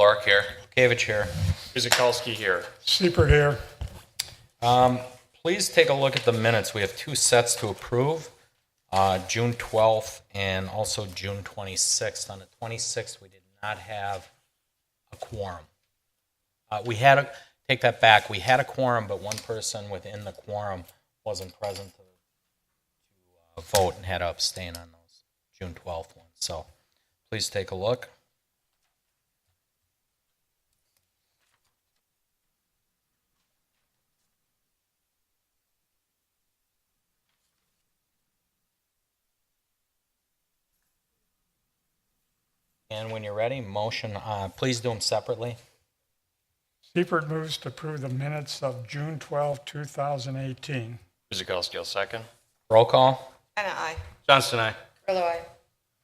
Clark here. Kavich here. Guzikowski here. Seipert here. Please take a look at the minutes. We have two sets to approve, June 12th and also June 26th. On the 26th, we did not have a quorum. Take that back. We had a quorum, but one person within the quorum wasn't present to vote and had to abstain on those June 12th ones. So please take a look. And when you're ready, motion, please do them separately. Seipert moves to approve the minutes of June 12, 2018. Guzikowski will second. Roll call. Anna, aye. Johnston, aye. Grillo, aye.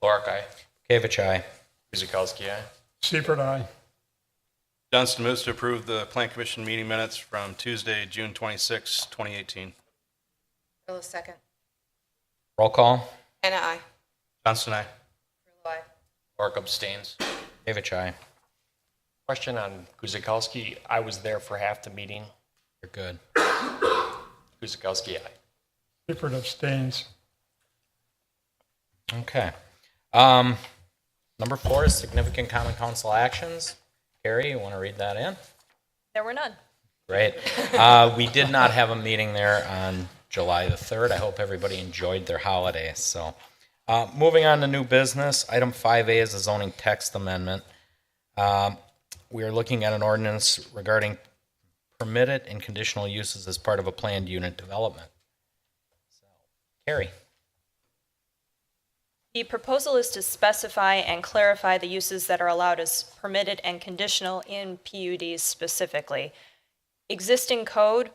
Clark, aye. Kavich, aye. Guzikowski, aye. Seipert, aye. Johnston moves to approve the Plan Commission meeting minutes from Tuesday, June 26, 2018. Grillo, second. Roll call. Anna, aye. Johnston, aye. Grillo, aye. Clark abstains. Kavich, aye. Question on Guzikowski. I was there for half the meeting. You're good. Guzikowski, aye. Seipert abstains. Okay. Number 4 is significant common council actions. Carrie, you want to read that in? There were none. Great. We did not have a meeting there on July the 3rd. I hope everybody enjoyed their holiday. So, moving on to new business, item 5A is a zoning text amendment. We are looking at an ordinance regarding permitted and conditional uses as part of a planned unit development. So, Carrie. The proposal is to specify and clarify the uses that are allowed as permitted and conditional in PUDs specifically. Existing code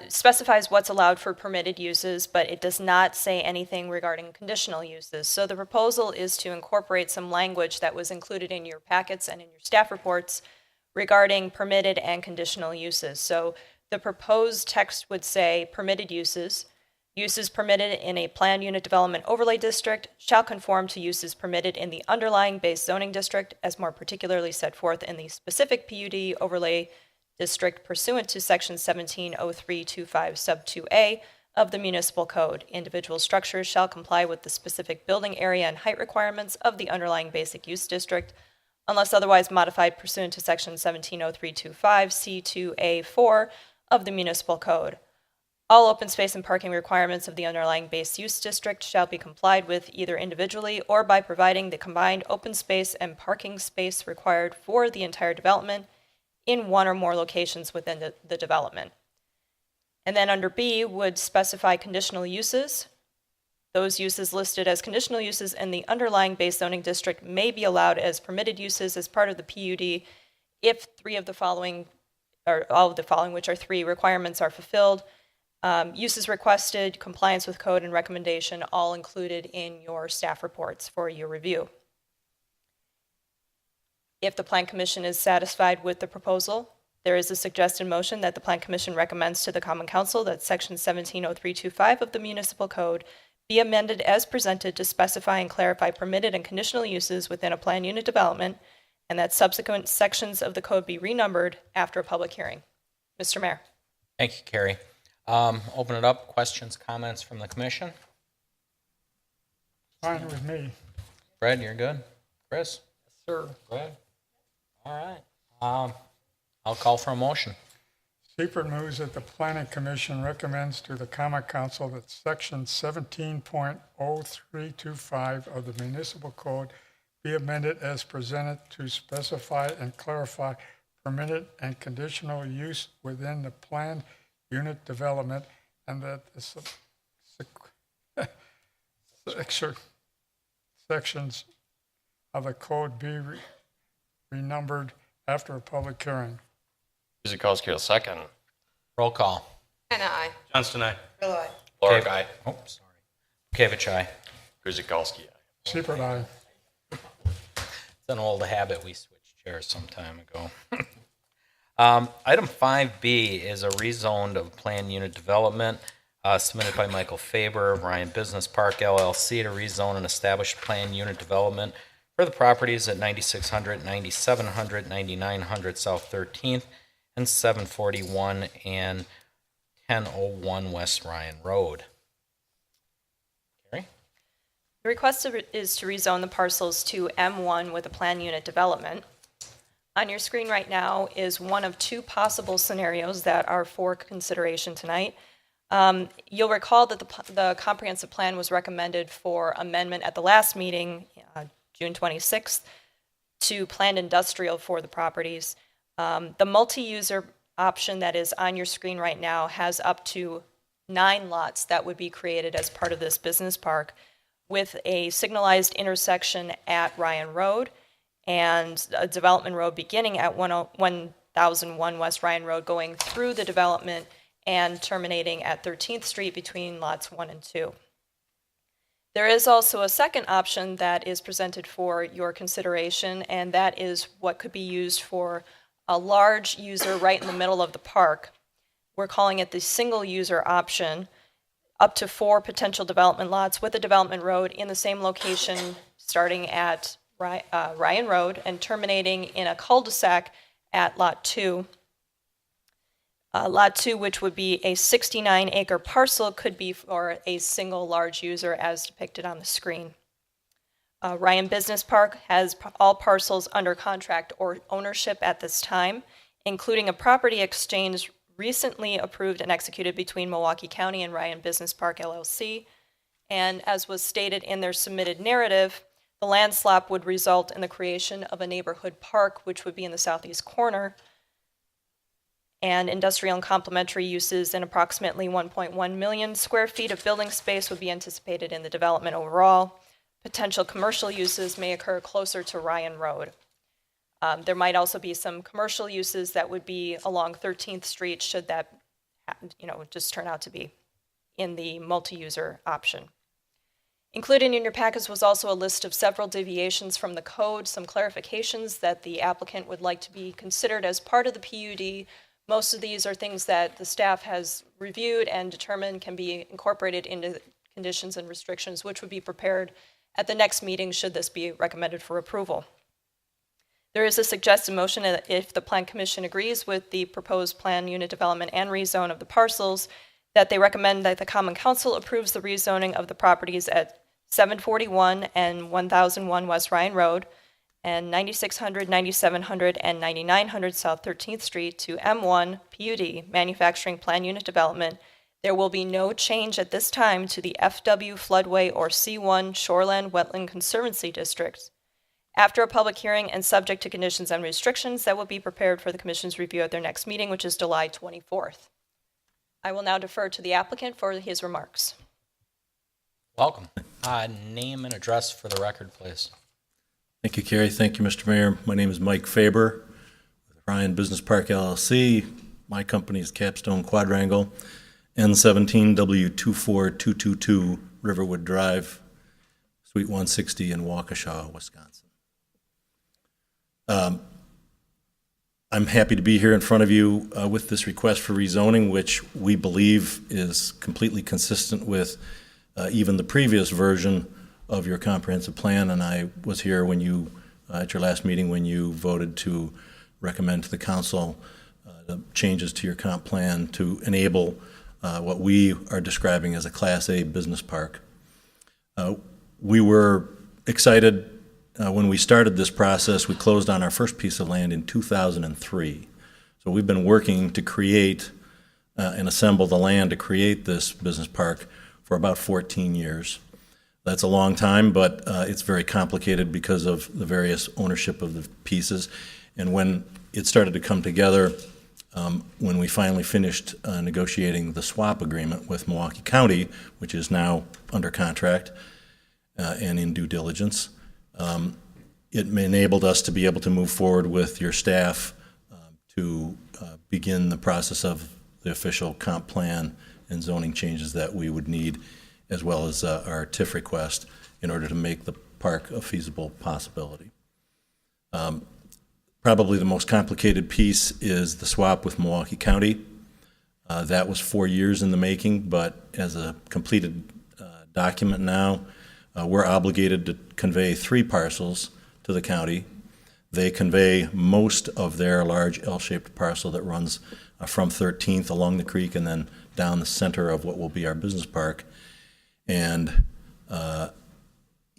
specifies what's allowed for permitted uses, but it does not say anything regarding conditional uses. So the proposal is to incorporate some language that was included in your packets and in your staff reports regarding permitted and conditional uses. So the proposed text would say permitted uses. Uses permitted in a planned unit development overlay district shall conform to uses permitted in the underlying base zoning district as more particularly set forth in the specific PUD overlay district pursuant to section 170325 sub 2A of the municipal code. Individual structures shall comply with the specific building area and height requirements of the underlying basic use district unless otherwise modified pursuant to section 170325 C2A4 of the municipal code. All open space and parking requirements of the underlying base use district shall be complied with either individually or by providing the combined open space and parking space required for the entire development in one or more locations within the development. And then under B would specify conditional uses. Those uses listed as conditional uses in the underlying base zoning district may be allowed as permitted uses as part of the PUD if three of the following, or all of the following, which are 3 requirements, are fulfilled. Uses requested, compliance with code, and recommendation all included in your staff reports for your review. If the Plan Commission is satisfied with the proposal, there is a suggested motion that the Plan Commission recommends to the Common Council that section 170325 of the Municipal Code be amended as presented to specify and clarify permitted and conditional uses within a planned unit development, and that subsequent sections of the code be renumbered after a public hearing. Mr. Mayor. Thank you, Carrie. Open it up. Questions, comments from the commission? Fine with me. Fred, you're good? Chris? Sir. Good. All right. I'll call for a motion. Seipert moves that the Planning Commission recommends to the Common Council that section 17.0325 of the Municipal Code be amended as presented to specify and clarify permitted and conditional use within the planned unit development, and that the sections of the code be renumbered after a public hearing. Guzikowski will second. Roll call. Anna, aye. Johnston, aye. Grillo, aye. Clark, aye. Oh, sorry. Kavich, aye. Guzikowski, aye. Seipert, aye. It's an old habit. We switched chairs some time ago. Item 5B is a rezoned of planned unit development. submitted by Michael Faber of Ryan Business Park LLC to rezone and establish planned unit development for the properties at 9600, 9700, 9900 South 13th, and 741 and 1001 West Ryan Road. Carrie? The request is to rezone the parcels to M1 with a planned unit development. On your screen right now is one of two possible scenarios that are for consideration tonight. You'll recall that the comprehensive plan was recommended for amendment at the last meeting, June 26th, to planned industrial for the properties. The multi-user option that is on your screen right now has up to 9 lots that would be created as part of this business park, with a signalized intersection at Ryan Road and a development road beginning at 1001 West Ryan Road, going through the development and terminating at 13th Street between lots 1 and 2. There is also a second option that is presented for your consideration, and that is what could be used for a large user right in the middle of the park. We're calling it the single user option, up to 4 potential development lots with a development road in the same location starting at Ryan Road and terminating in a cul-de-sac at Lot 2. Lot 2, which would be a 69-acre parcel, could be for a single large user as depicted on the screen. Ryan Business Park has all parcels under contract or ownership at this time, including a property exchange recently approved and executed between Milwaukee County and Ryan Business Park LLC. And as was stated in their submitted narrative, the land swap would result in the creation of a neighborhood park, which would be in the southeast corner, and industrial and complementary uses in approximately 1.1 million square feet of building space would be anticipated in the development overall. Potential commercial uses may occur closer to Ryan Road. There might also be some commercial uses that would be along 13th Street should that, just turn out to be in the multi-user option. Included in your package was also a list of several deviations from the code, some clarifications that the applicant would like to be considered as part of the PUD. Most of these are things that the staff has reviewed and determined can be incorporated into conditions and restrictions, which would be prepared at the next meeting should this be recommended for approval. There is a suggested motion that if the Plan Commission agrees with the proposed plan unit development and rezone of the parcels, that they recommend that the Common Council approves the rezoning of the properties at 741 and 1001 West Ryan Road and 9600, 9700, and 9900 South 13th Street to M1 PUD, Manufacturing Plan Unit Development. There will be no change at this time to the FW Floodway or C1 Shoreland Wetland Conservancy Districts. After a public hearing and subject to conditions and restrictions that will be prepared for the Commission's review at their next meeting, which is July 24th. I will now defer to the applicant for his remarks. Welcome. Name and address for the record, please. Thank you, Carrie. Thank you, Mr. Mayor. My name is Mike Faber with Ryan Business Park LLC. My company is Capstone Quadrangle, N17W24222 Riverwood Drive, Suite 160 in Waukesha, Wisconsin. I'm happy to be here in front of you with this request for rezoning, which we believe is completely consistent with even the previous version of your comprehensive plan. And I was here when you, at your last meeting, when you voted to recommend to the council the changes to your comp plan to enable what we are describing as a Class A business park. We were excited when we started this process. We closed on our first piece of land in 2003. So we've been working to create and assemble the land to create this business park for about 14 years. That's a long time, but it's very complicated because of the various ownership of the pieces. And when it started to come together, when we finally finished negotiating the swap agreement with Milwaukee County, which is now under contract and in due diligence, it enabled us to be able to move forward with your staff to begin the process of the official comp plan and zoning changes that we would need, as well as our TIF request in order to make the park a feasible possibility. Probably the most complicated piece is the swap with Milwaukee County. That was 4 years in the making, but as a completed document now, we're obligated to convey 3 parcels to the county. They convey most of their large L-shaped parcel that runs from 13th along the creek and then down the center of what will be our business park. And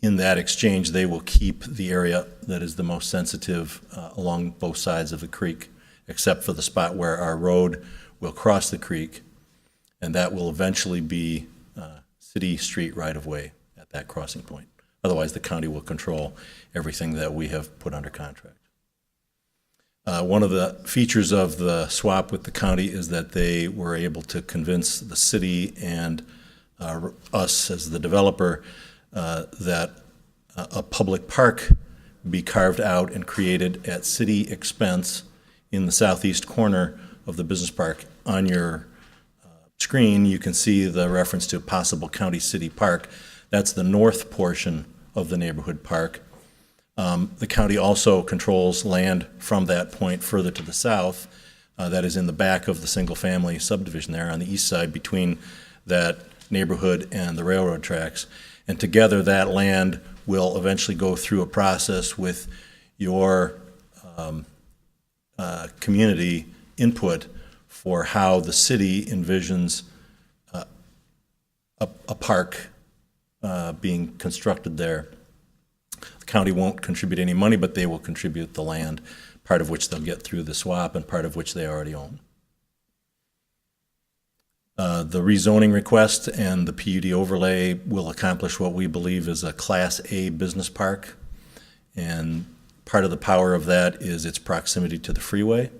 in that exchange, they will keep the area that is the most sensitive along both sides of the creek, except for the spot where our road will cross the creek, and that will eventually be city street right-of-way at that crossing point. Otherwise, the county will control everything that we have put under contract. One of the features of the swap with the county is that they were able to convince the city and us as the developer that a public park be carved out and created at city expense in the southeast corner of the business park. On your screen, you can see the reference to possible county city park. That's the north portion of the neighborhood park. The county also controls land from that point further to the south that is in the back of the single-family subdivision there on the east side between that neighborhood and the railroad tracks. And together, that land will eventually go through a process with your community input for how the city envisions a park being constructed there. The county won't contribute any money, but they will contribute the land, part of which they'll get through the swap and part of which they already own. The rezoning request and the PUD overlay will accomplish what we believe is a Class A business park. And part of the power of that is its proximity to the freeway.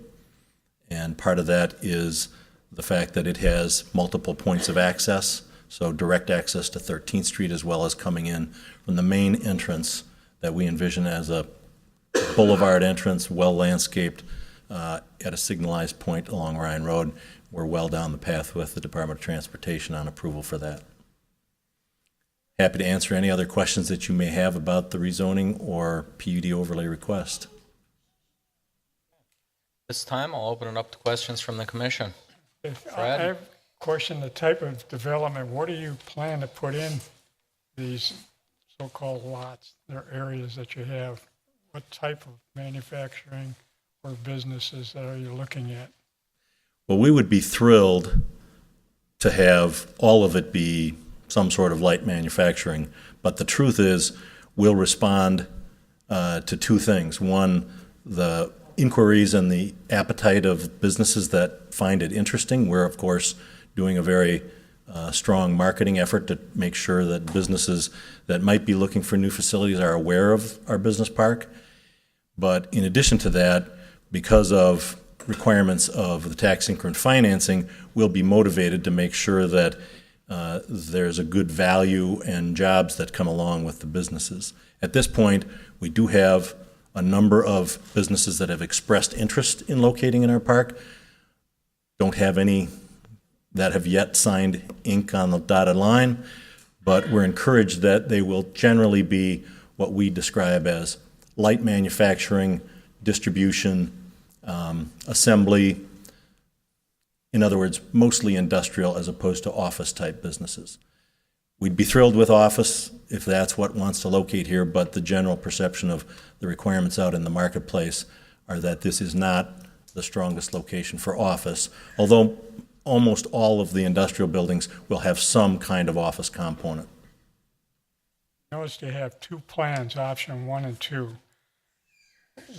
And part of that is the fact that it has multiple points of access, so direct access to 13th Street as well as coming in from the main entrance that we envision as a boulevard entrance, well landscaped at a signalized point along Ryan Road. We're well down the path with the Department of Transportation on approval for that. Happy to answer any other questions that you may have about the rezoning or PUD overlay request. This time, I'll open it up to questions from the commission. I Fred? have a question, the type of development, what do you plan to put in these so-called lots, or areas that you have? What type of manufacturing or businesses are you looking at? Well, we would be thrilled to have all of it be some sort of light manufacturing, but the truth is we'll respond to 2 things. One, the inquiries and the appetite of businesses that find it interesting. We're, of course, doing a very strong marketing effort to make sure that businesses that might be looking for new facilities are aware of our business park. But in addition to that, because of requirements of the tax increment financing, we'll be motivated to make sure that there's a good value and jobs that come along with the businesses. At this point, we do have a number of businesses that have expressed interest in locating in our park. Don't have any that have yet signed ink on the dotted line, but we're encouraged that they will generally be what we describe as light manufacturing, distribution, assembly. In other words, mostly industrial as opposed to office-type businesses. We'd be thrilled with office if that's what wants to locate here, but the general perception of the requirements out in the marketplace are that this is not the strongest location for office, although almost all of the industrial buildings will have some kind of office component. Notice you have 2 plans, option 1 and 2.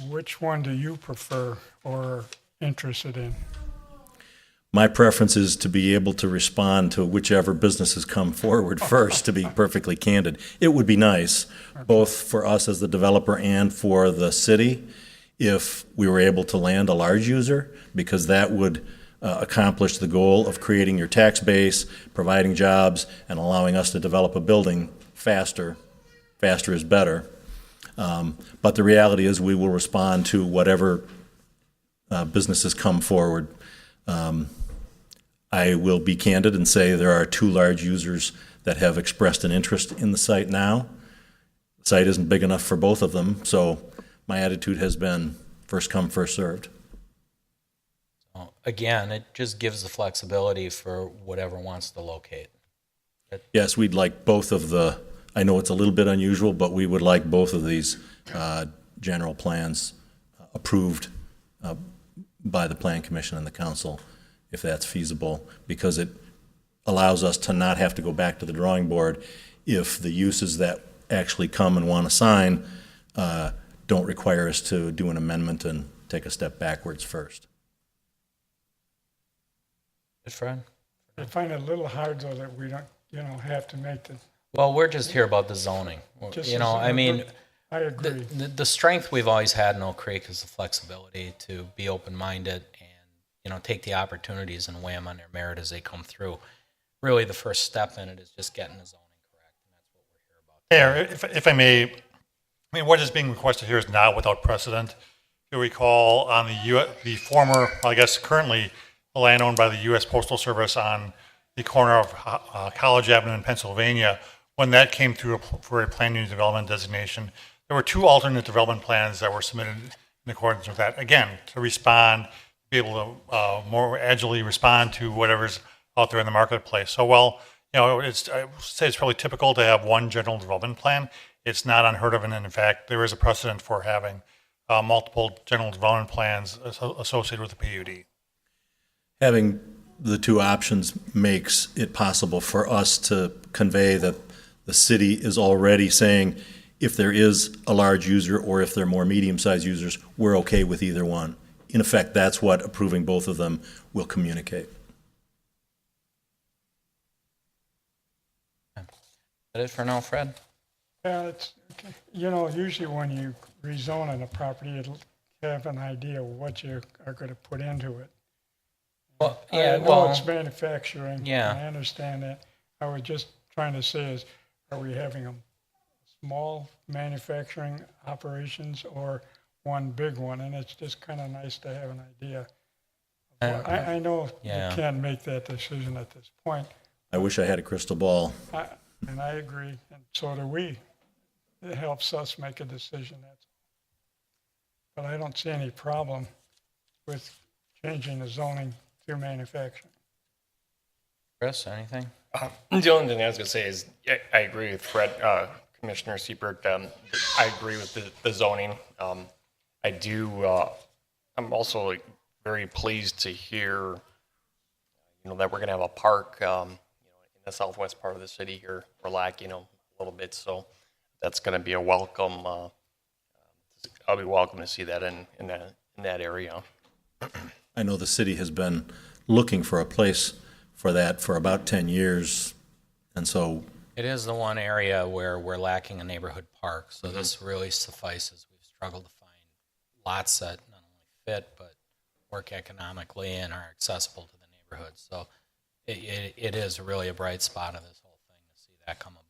Which one do you prefer or interested in? My preference is to be able to respond to whichever businesses come forward first, to be perfectly candid. It would be nice, both for us as the developer and for the city, if we were able to land a large user, because that would accomplish the goal of creating your tax base, providing jobs, and allowing us to develop a building faster. Faster is better. But the reality is we will respond to whatever businesses come forward. I will be candid and say there are 2 large users that have expressed an interest in the site now. The site isn't big enough for both of them, so my attitude has been first come, first served. Again, it just gives the flexibility for whatever wants to locate. Yes, we'd like both of the, I know it's a little bit unusual, but we would like both of these general plans approved by the Plan Commission and the council, if that's feasible, because it allows us to not have to go back to the drawing board if the uses that actually come and want to sign don't require us to do an amendment and take a step backwards first. Good, Fred? I find it a little hard though that we don't, have to make the. Well, we're just here about the zoning. just You know, as- I mean, I agree. the strength we've always had in Oak Creek is the flexibility to be open-minded and, take the opportunities and weigh them on their merit as they come through. Really, the first step in it is just getting the zoning correct, and that's what we're here about. Mayor, if I may, I mean, what is being requested here is not without precedent. If you recall, on the former, I guess currently, the land owned by the U.S. Postal Service on the corner of College Avenue in Pennsylvania, when that came through for a planned unit development designation, there were 2 alternate development plans that were submitted in accordance with that. Again, to respond, be able to more agilely respond to whatever's out there in the marketplace. So while, I would say it's probably typical to have one general development plan, it's not unheard of, and in fact, there is a precedent for having multiple general development plans associated with the PUD. Having the 2 options makes it possible for us to convey that the city is already saying if there is a large user or if they're more medium-sized users, we're okay with either one. In effect, that's what approving both of them will communicate. Is that it for now, Fred? Yeah, it's, usually when you rezone on a property, it'll have an idea of what you are going to put into it. Well, I know it's manufacturing. Yeah. I understand that. I was just trying to say is, are we having a small manufacturing operations or one big one? And it's just kind of nice to have an idea. I know Yeah. you can't make that decision at this point. I wish I had a crystal ball. And I agree, and so do we. It helps us make a decision. But I don't see any problem with changing the zoning to manufacturing. Chris, anything? The only thing I was going to say is I agree with Fred, Commissioner Seibert. I agree with the zoning. I do. I'm also very pleased to hear, that we're going to have a park, in the southwest part of the city here. We're lacking a little bit, so that's going to be a welcome. I'll be welcome to see that in that area. I know the city has been looking for a place for that for about 10 years, and so It is the one area where we're lacking a neighborhood park, so this really suffices. We've struggled to find lots that not only fit, but work economically and are accessible to the neighborhood. So it is really a bright spot of this whole thing to see that come about.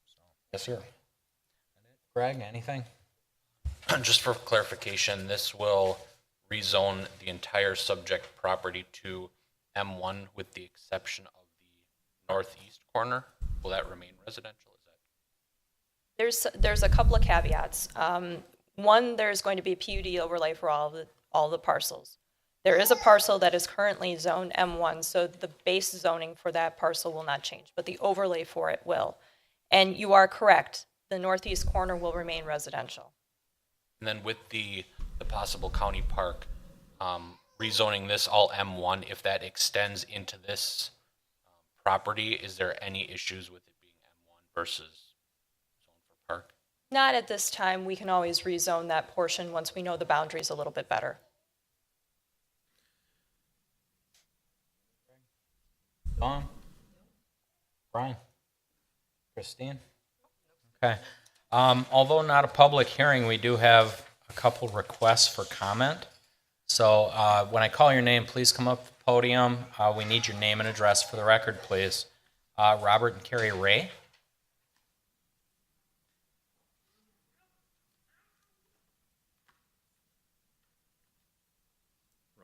So, Yes, sir. Greg, anything? Just for clarification, this will rezone the entire subject property to M1 with the exception of the northeast corner. Will that remain residential? Is that There's a couple of caveats. One, there's going to be a PUD overlay for all the parcels. There is a parcel that is currently zoned M1, so the base zoning for that parcel will not change, but the overlay for it will. And you are correct, the northeast corner will remain residential. And then with the possible county park, rezoning this all M1, if that extends into this property, is there any issues with it being M1 versus zone for park? Not at this time. We can always rezone that portion once we know the boundaries a little bit better. Dawn? Brian? Christine? Okay. Although not a public hearing, we do have a couple requests for comment. So when I call your name, please come up to the podium. We need your name and address for the record, please. Robert and Carrie Ray.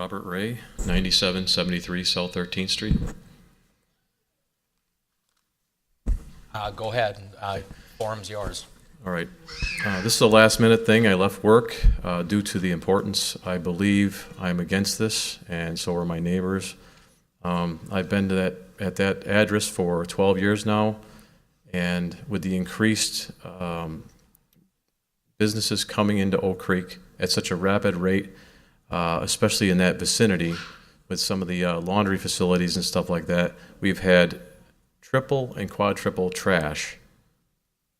Robert Ray, 9773 South 13th Street. Go ahead. Forum's yours. All right. This is a last-minute thing. I left work due to the importance. I believe I'm against this, and so are my neighbors. I've been to at that address for 12 years now, and with the increased businesses coming into Oak Creek at such a rapid rate, especially in that vicinity with some of the laundry facilities and stuff like that, we've had triple and quadruple trash.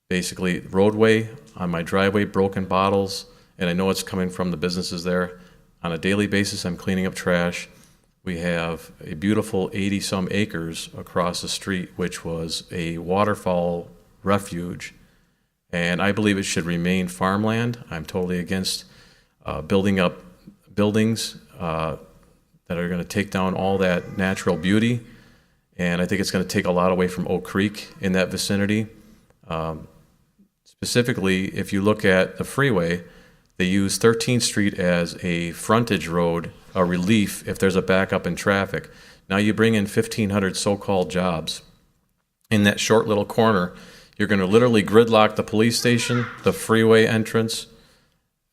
Basically, roadway, on my driveway, broken bottles, and I know it's coming from the businesses there. On a daily basis, I'm cleaning up trash. We have a beautiful 80-some acres across the street, which was a waterfowl refuge, and I believe it should remain farmland. I'm totally against building up buildings that are going to take down all that natural beauty, and I think it's going to take a lot away from Oak Creek in that vicinity. Specifically, if you look at the freeway, they use 13th Street as a frontage road, a relief if there's a backup in traffic. Now you bring in 1,500 so-called jobs. In that short little corner, you're going to literally gridlock the police station, the freeway entrance,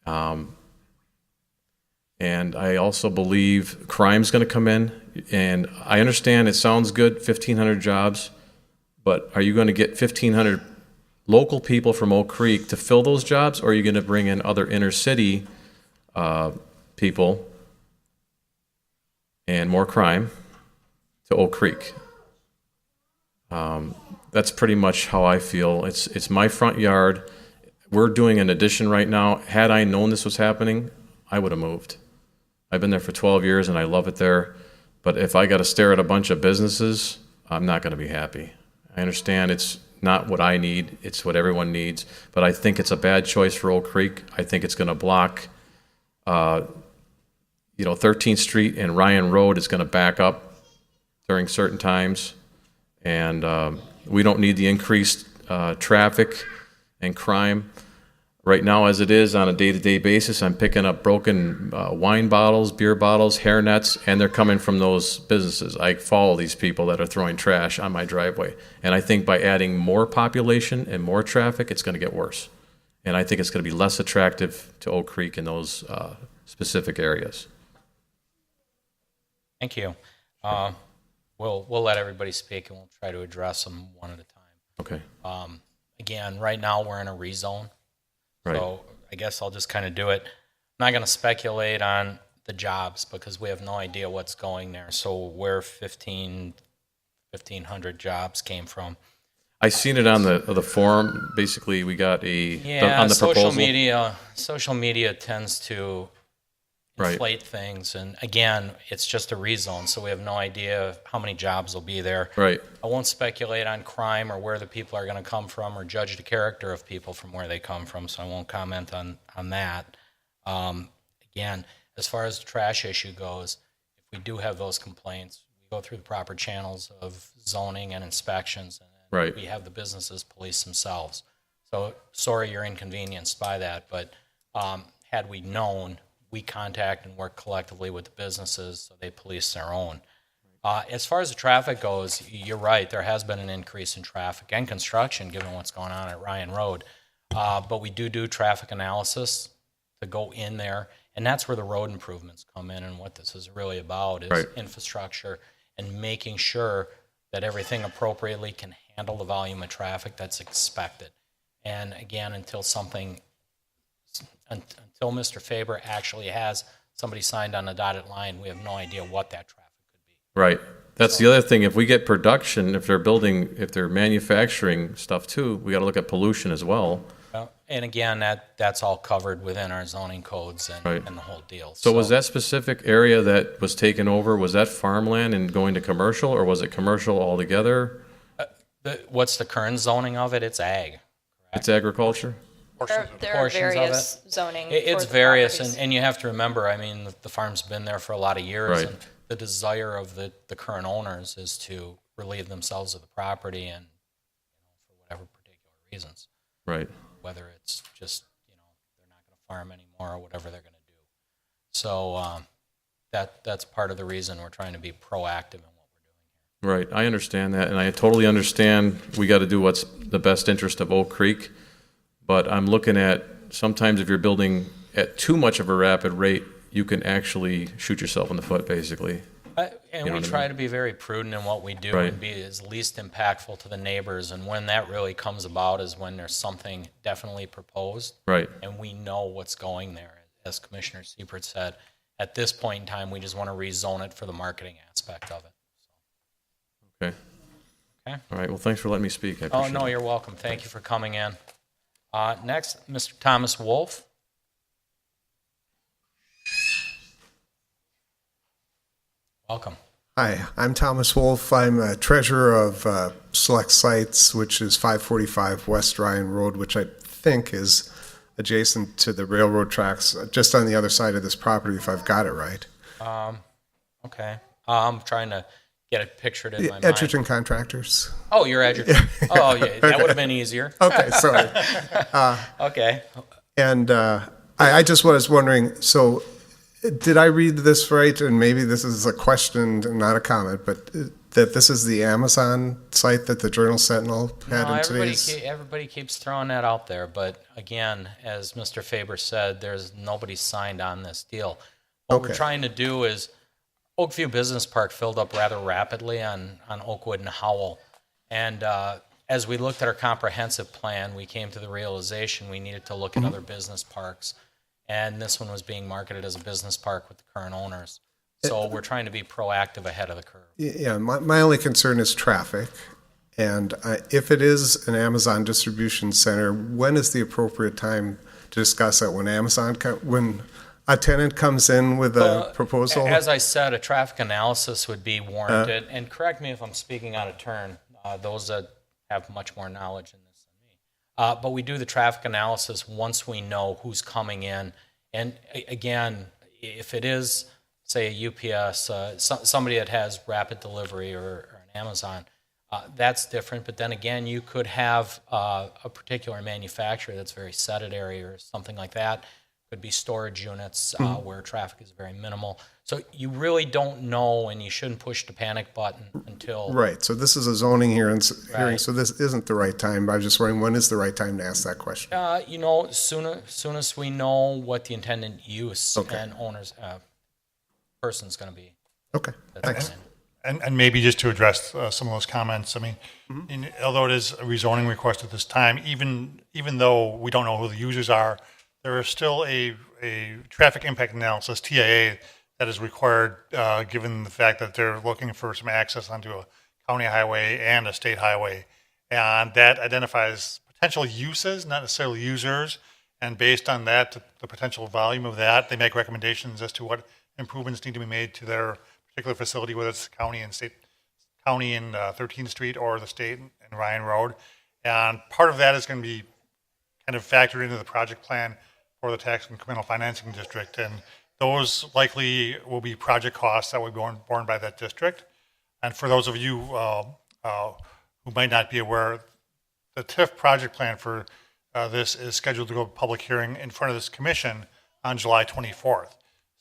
and I also believe crime's going to come in. And I understand it sounds good, 1,500 jobs, but are you going to get 1,500 local people from Oak Creek to fill those jobs, or are you going to bring in other inner city people and more crime to Oak Creek? That's pretty much how I feel. It's my front yard. We're doing an addition right now. Had I known this was happening, I would have moved. I've been there for 12 years and I love it there. But if I got to stare at a bunch of businesses, I'm not going to be happy. I understand it's not what I need, it's what everyone needs, but I think it's a bad choice for Oak Creek. I think it's going to block, 13th Street and Ryan Road is going to back up during certain times, and we don't need the increased traffic and crime. Right now, as it is on a day-to-day basis, I'm picking up broken wine bottles, beer bottles, hair nets, and they're coming from those businesses. I follow these people that are throwing trash on my driveway. And I think by adding more population and more traffic, it's going to get worse. And I think it's going to be less attractive to Oak Creek in those specific areas. Thank you. We'll let everybody speak, and we'll try to address them one at a time. Okay. Again, right now, we're in a rezone. Right. So I guess I'll just kind of do it. I'm not going to speculate on the jobs because we have no idea what's going there. So where 1,500 jobs came from. I seen it on the forum. Basically, we got on the social proposal. Social media tends to inflate things. And again, it's just a rezone, so we have no idea how many jobs will be there. Right. I won't speculate on crime or where the people are going to come from or judge the character of people from where they come from, so I won't comment on that. Again, as far as the trash issue goes, if we do have those complaints, we go through the proper channels of zoning and inspections, and Right. we have the businesses police themselves. So sorry you're inconvenienced by that, but had we known, we contact and work collectively with the businesses so they police their own. As far as the traffic goes, you're right, there has been an increase in traffic and construction given what's going on at Ryan Road. But we do traffic analysis to go in there, and that's where the road improvements come in, and what this is really about is Right. infrastructure and making sure that everything appropriately can handle the volume of traffic that's expected. And again, until Mr. Faber actually has somebody signed on the dotted line, we have no idea what that traffic could be. Right. That's the other thing. If we get production, if they're manufacturing stuff too, we got to look at pollution as well. And again, that's all covered within our zoning codes and, Right. and the whole deal. So was that specific area that was taken over, was that farmland and going to commercial, or was it commercial altogether? What's the current zoning of it? It's ag. It's agriculture? There are Portions of various zoning. It's for the various, properties. and you have to remember, I mean, the farm's been there for a lot of years, Right. and the desire of the current owners is to relieve themselves of the property and, for whatever particular reasons, Right. whether it's just, they're not going to farm anymore or whatever they're going to do. So that's part of the reason we're trying to be proactive in what we're doing here. Right. I understand that, and I totally understand we got to do what's the best interest of Oak Creek. But I'm looking at, sometimes if you're building at too much of a rapid rate, you can actually shoot yourself in the foot, basically. And You know we what I try mean? to be very prudent in what we do Right. and be as least impactful to the neighbors. And when that really comes about is when there's something definitely proposed. Right. And we know what's going there. As Commissioner Siebert said, at this point in time, we just want to rezone it for the marketing aspect of it. Okay. Okay. All right, well, thanks for letting me speak. I Oh, appreciate no, it. you're welcome. Thank you for coming in. Next, Mr. Thomas Wolf. Welcome. Hi, I'm Thomas Wolf. I'm treasurer of Select Sites, which is 545 West Ryan Road, which I think is adjacent to the railroad tracks, just on the other side of this property, if I've got it right. Okay. I'm trying to get it pictured in my mind. Edgerton Contractors. Oh, you're Edgerton. Oh, yeah, that would have been easier. Okay, sorry. Okay. And I just was wondering, so did I read this right? And maybe this is a question, not a comment, but that this is the Amazon site that the Journal Sentinel had No, in today's... everybody keeps throwing that out there, but again, as Mr. Faber said, there's nobody signed on this deal. What we're Okay. trying to do is, Oakview Business Park filled up rather rapidly on Oakwood and Howell. And as we looked at our comprehensive plan, we came to the realization we needed to look at other business parks. And this one was being marketed as a business park with the current owners. So we're trying to be proactive ahead of the curve. Yeah, my only concern is traffic. And if it is an Amazon distribution center, when is the appropriate time to discuss that? When when a tenant comes in with a proposal? As I said, a traffic analysis would be warranted. And correct me if I'm speaking out of turn, those that have much more knowledge in this than me. But we do the traffic analysis once we know who's coming in. And again, if it is, say, a UPS, somebody that has rapid delivery or an Amazon, that's different. But then again, you could have a particular manufacturer that's very sedentary or something like that. Could be storage units where traffic is very minimal. So you really don't know, and you shouldn't push the panic button until... Right, so this is a zoning hearing, Right. so this isn't the right time. I was just wondering, when is the right time to ask that question? Soon as we know what the intended use Okay. and owners, person's going to be. Okay, That's thanks. And maybe just to address some of those comments, I mean, although it is a rezoning request at this time, even though we don't know who the users are, there is still a traffic impact analysis, TIA, that is required, given the fact that they're looking for some access onto a county highway and a state highway. And that identifies potential uses, not necessarily users. And based on that, the potential volume of that, they make recommendations as to what improvements need to be made to their particular facility, whether it's county and 13th Street or the state and Ryan Road. And part of that is going to be kind of factored into the project plan for the tax incremental financing district. And those likely will be project costs that will be borne by that district. And for those of you who might not be aware, the TIF project plan for this is scheduled to go to public hearing in front of this commission on July 24th.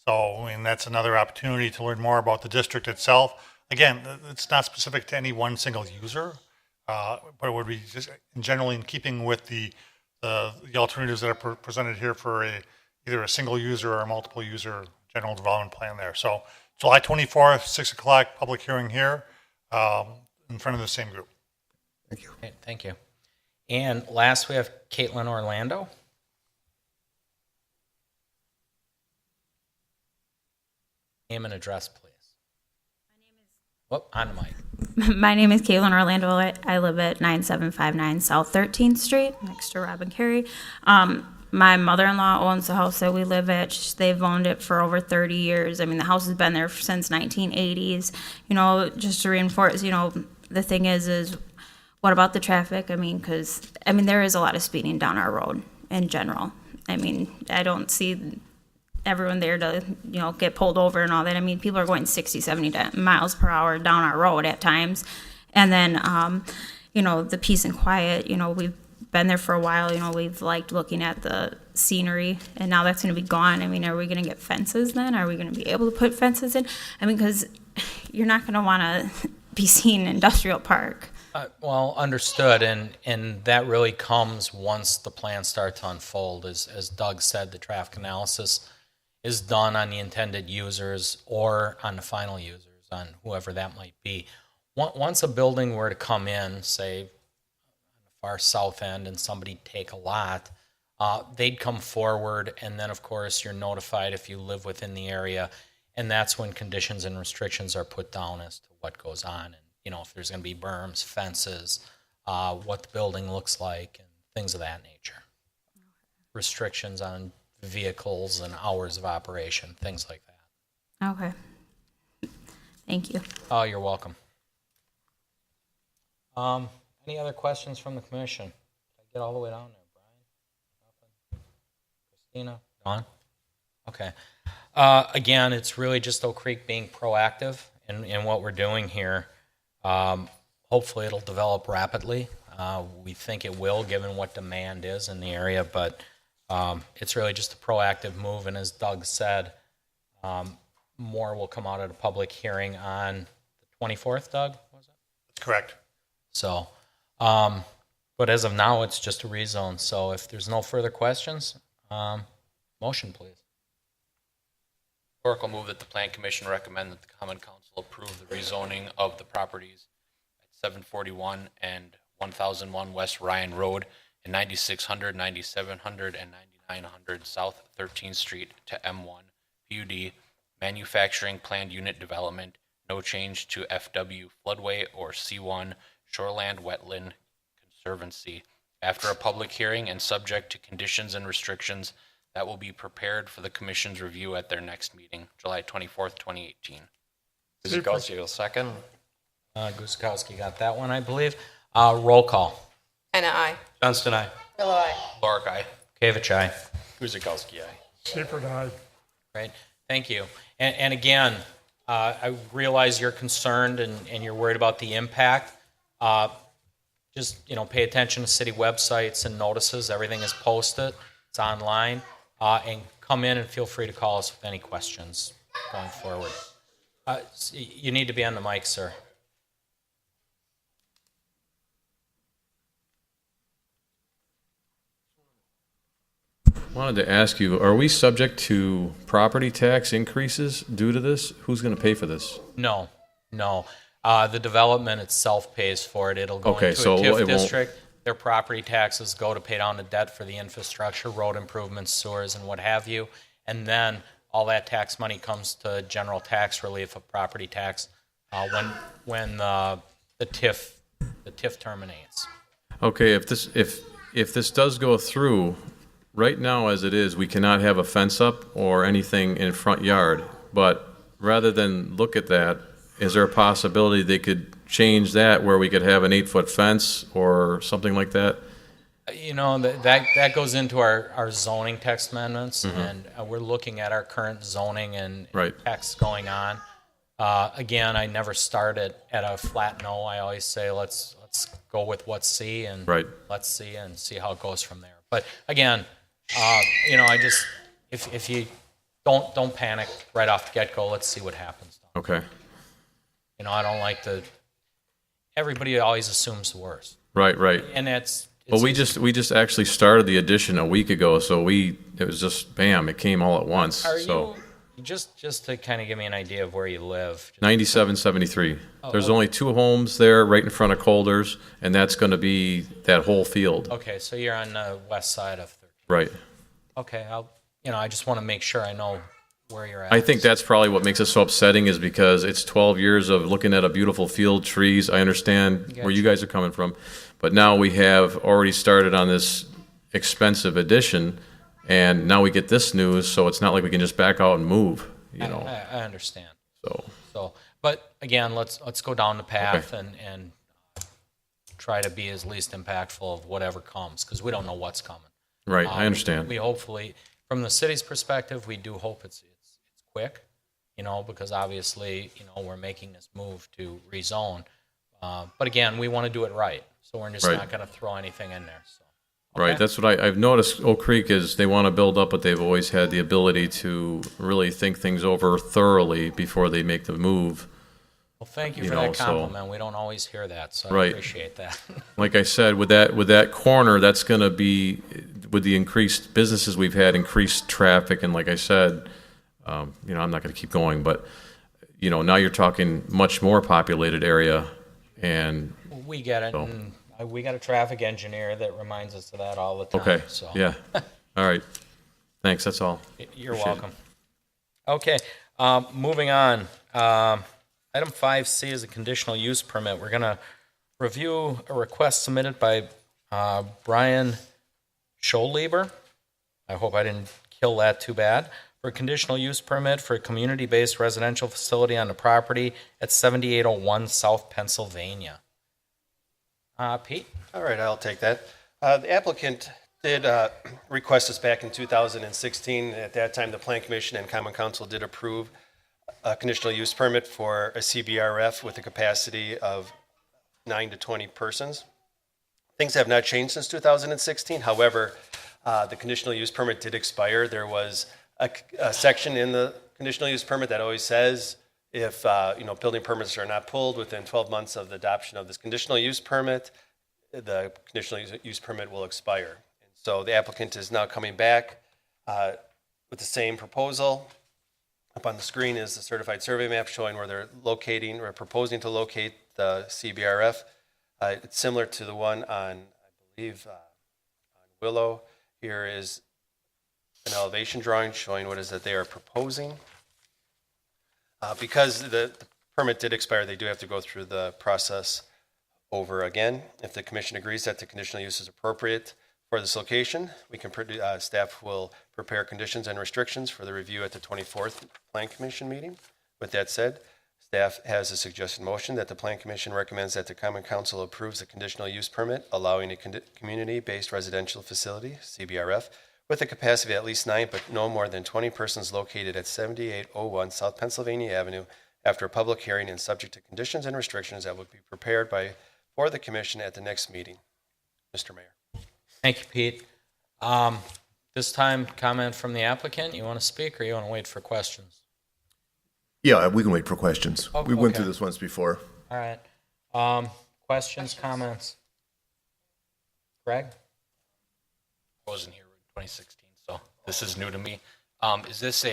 So, I mean, that's another opportunity to learn more about the district itself. Again, it's not specific to any one single user, but it would be just generally in keeping with the alternatives that are presented here for either a single user or a multiple user general development plan there. So July 24th, 6 o'clock, public hearing here in front of the same group. Thank you. Okay, thank you. And last, we have Caitlin Orlando. Name and address, please. On the mic. My name is Caitlin Orlando. I live at 9759 South 13th Street, next to Robin Carey. My mother-in-law owns the house that we live at. They've owned it for over 30 years. I mean, the house has been there since 1980s. You know, just to reinforce, you know, the thing is what about the traffic? I mean, there is a lot of speeding down our road in general. I mean, I don't see everyone there to, you know, get pulled over and all that. I mean, people are going 60, 70 miles per hour down our road at times. And then, you know, the peace and quiet, you know, we've been there for a while, you know, we've liked looking at the scenery, and now that's going to be gone. I mean, are we going to get fences then? Are we going to be able to put fences in? I mean, because you're not going to want to be seen in industrial park. Well, understood, and that really comes once the plans start to unfold. As Doug said, the traffic analysis is done on the intended users or on the final users, on whoever that might be. Once a building were to come in, say, on the far south end, and somebody take a lot, they'd come forward, and then, of course, you're notified if you live within the area, and that's when conditions and restrictions are put down as to what goes on, and, you know, if there's going to be berms, fences, what the building looks like, and things of that nature. Restrictions on vehicles and hours of operation, things like that. Okay. Thank you. Oh, you're welcome. Any other questions from the commission? Did I get all the way down there, Brian? Nothing? Christina? Dawn? Okay. Again, it's really just Oak Creek being proactive in what we're doing here. Hopefully it'll develop rapidly. We think it will, given what demand is in the area, but it's really just a proactive move. And as Doug said, more will come out at a public hearing on the 24th, Doug, was it? Correct. So, but as of now, it's just a rezone. So if there's no further questions, motion, please. Clerk will move that the Plan Commission recommend that the Common Council approve the rezoning of the properties at 741 and 1001 West Ryan Road and 9600, 9700, and 9900 South 13th Street to M1 PUD manufacturing planned unit development, no change to FW floodway or C1 shoreland wetland conservancy. After a public hearing and subject to conditions and restrictions that will be prepared for the commission's review at their next meeting, July 24th, 2018. Guzekowski will second. Guzekowski got that one, I believe. Roll call. Hannah, aye. Johnston, aye. Grillo, aye. Clark, aye. Kavich, aye. Guzekowski, aye. Seifert, aye. Right, thank you. And again, I realize you're concerned and you're worried about the impact. Just, you know, pay attention to city websites and notices. Everything is posted. It's online. And come in and feel free to call us with any questions going forward. You need to be on the mic, sir. Wanted to ask you, are we subject to property tax increases due to this? Who's going to pay for this? No. The development itself pays for it. It'll go Okay, into so a it TIF won't- district. Their property taxes go to pay down the debt for the infrastructure, road improvements, sewers, and what have you. And then all that tax money comes to general tax relief of property tax when the TIF terminates. Okay, if this does go through, right now as it is, we cannot have a fence up or anything in front yard. But rather than look at that, is there a possibility they could change that where we could have an 8-foot fence or something like that? You know, that goes into our zoning text amendments, and we're looking at our current zoning and Right. text going on. Again, I never start at a flat no. I always say let's go with what's C and Right. let's see and see how it goes from there. But again, you know, I just if you don't panic right off the get go. Let's see what happens. Okay, You know, I don't like to. Everybody always assumes the worst, right. and it's. Well, we just actually started the addition a week ago, so it was just bam, it came all at once. Are So you just to kind of give me an idea of where you live? 9773. There's Oh. only 2 homes there, right in front of Colders, and that's going to be that whole field. Okay, so you're on the west side of 13. Right. Okay, I just want to make sure I know where you're at. I think that's probably what makes it so upsetting is because it's 12 years of looking at a beautiful field, trees. I understand where you guys are coming from, but now we have already started on this expensive addition, and now we get this news, so it's not like we can just back out and move, you know. I understand. So But again, let's go down the path and try to be as least impactful of whatever comes, because we don't know what's coming. right, I understand. We hopefully, from the city's perspective, we do hope it's quick, you know, because obviously, you know, we're making this move to rezone. But again, we want to do it right, so we're just Right. not going to throw anything in there. So. Right, Okay. that's what I've noticed. Oak Creek is they want to build up, but they've always had the ability to really think things over thoroughly before they make the move. Well, thank you You for know, that so- compliment. We don't always hear that, so I Right. appreciate that. Like I said, with that corner, that's going to be, with the increased businesses we've had, increased traffic, and like I said, you know, I'm not going to keep going, but, you know, now you're talking much more populated area, and, We get it, So- and we got a traffic engineer that reminds us of that all the time. okay, So yeah. All right. Thanks, that's all. You're Appreciate it. welcome. Okay, moving on. Item 5C is a conditional use permit. We're going to review a request submitted by Brian Scholleber. I hope I didn't kill that too bad. For a conditional use permit for a community-based residential facility on the property at 7801 South Pennsylvania. Pete? All right, I'll take that. The applicant did request us back in 2016. At that time, the Plan Commission and Common Council did approve a conditional use permit for a CBRF with a capacity of 9 to 20 persons. Things have not changed since 2016. However, the conditional use permit did expire. There was a section in the conditional use permit that always says if building permits are not pulled within 12 months of the adoption of this conditional use permit, the conditional use permit will expire. And so the applicant is now coming back with the same proposal. Up on the screen is the certified survey map showing where they're locating or proposing to locate the CBRF. It's similar to the one on, I believe, on Willow. Here is an elevation drawing showing what is that they are proposing. Because the permit did expire, they do have to go through the process over again. If the commission agrees that the conditional use is appropriate for this location, we can, staff will prepare conditions and restrictions for the review at the 24th Plan Commission meeting. With that said, staff has a suggested motion that the Plan Commission recommends that the Common Council approves a conditional use permit allowing a community-based residential facility, CBRF, with a capacity of at least 9 but no more than 20 persons located at 7801 South Pennsylvania Avenue after a public hearing and subject to conditions and restrictions that will be prepared for the commission at the next meeting. Mr. Mayor. Thank you, Pete. This time, comment from the applicant. You want to speak or you want to wait for questions? Yeah, we can wait for questions. Oh, We went okay. through this once before. All right. Questions, comments? Greg? I wasn't here in 2016, so this is new to me. Is this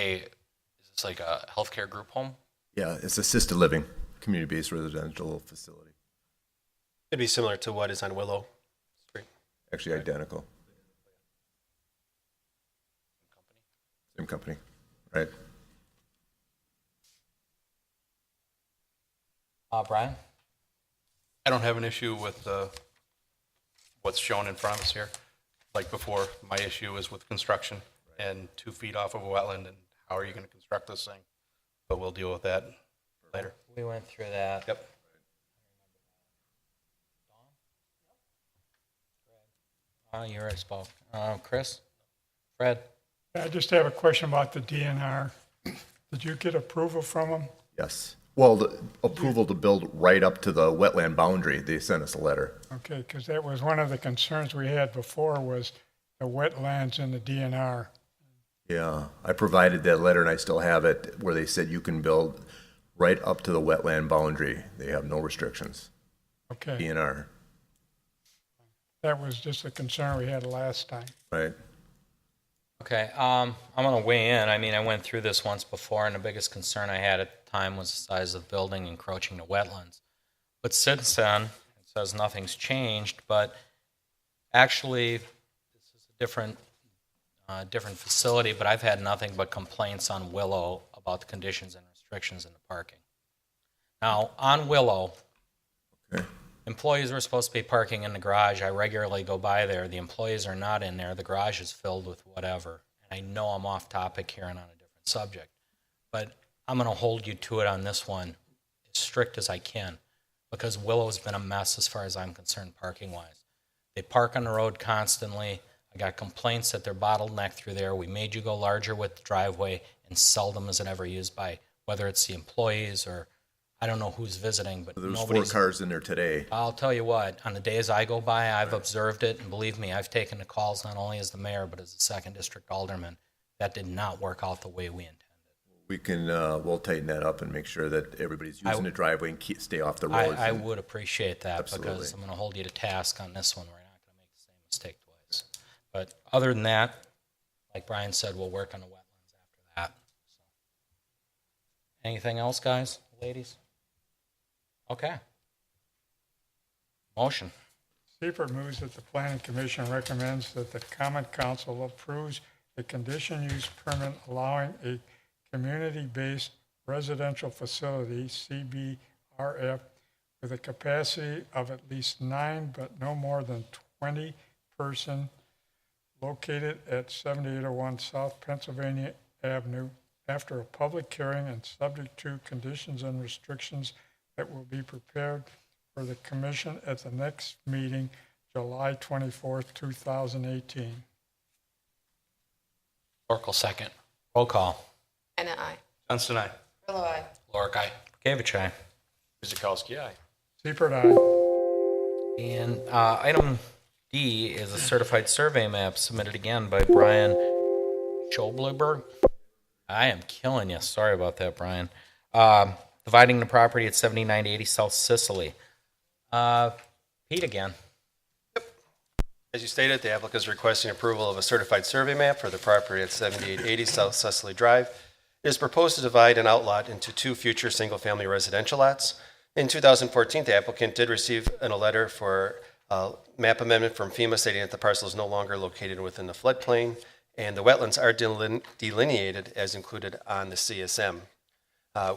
like a healthcare group home? Yeah, it's assisted living, community-based residential facility. It'd be similar to what is on Willow Street. Actually identical. Same company, right? Brian? I don't have an issue with what's shown in front of us here. Like before, my issue is with construction and 2 feet off of a wetland, and how are you going to construct this thing? But we'll deal with that later. We went through that. Yep. You already spoke. Chris? Fred? I just have a question about the DNR. Did you get approval from them? Yes. Well, the approval to build right up to the wetland boundary, they sent us a letter. Okay, because that was one of the concerns we had before was the wetlands in the DNR. Yeah, I provided that letter and I still have it where they said you can build right up to the wetland boundary. They have no restrictions. Okay, DNR, that was just a concern we had last time. right? Okay, I'm going to weigh in. I mean, I went through this once before, and the biggest concern I had at the time was the size of the building encroaching to wetlands. But since then, it says nothing's changed, but actually, this is a different facility, but I've had nothing but complaints on Willow about the conditions and restrictions in the parking. Now, on Willow, Okay. employees were supposed to be parking in the garage. I regularly go by there. The employees are not in there. The garage is filled with whatever. And I know I'm off topic here and on a different subject, but I'm going to hold you to it on this one as strict as I can, because Willow's been a mess as far as I'm concerned parking-wise. They park on the road constantly. I got complaints that they're bottlenecked through there. We made you go larger with the driveway, and seldom is it ever used by, whether it's the employees or I don't know who's visiting, but There's 4 nobody's. cars in there today. I'll tell you what, on the days I go by, I've observed it, and believe me, I've taken the calls not only as the mayor, but as the second district alderman. That did not work out the way we intended. We can, we'll tighten that up and make sure that everybody's using the driveway and stay off the roads. I would appreciate that Absolutely. because I'm going to hold you to task on this one. We're not going to make the same mistake twice. But other than that, like Brian said, we'll work on the wetlands after that. So. Anything else, guys, ladies? Okay. Motion. Seifert moves that the planning commission recommends that the common council approves a condition use permit allowing a community-based residential facility, CBRF, with a capacity of at least 9 but no more than 20 person, located at 7801 South Pennsylvania Avenue, after a public hearing and subject to conditions and restrictions that will be prepared for the commission at the next meeting, July 24th, 2018. Oracle second. Roll call. Anna, aye. Johnston, aye. Grillo, aye. Lorick, aye. Gavich, aye. Guzekowski, aye. Seifert, aye. And item D is a certified survey map submitted again by Brian Schoblerberg. I am killing you. Sorry about that, Brian. Dividing the property at 7980 South Sicily. Pete again. As you stated, the applicant is requesting approval of a certified survey map for the property at 7880 South Cecily Drive. It is proposed to divide an outlot into 2 future single-family residential lots. In 2014, the applicant did receive a letter for map amendment from FEMA stating that the parcel is no longer located within the floodplain, and the wetlands are delineated as included on the CSM.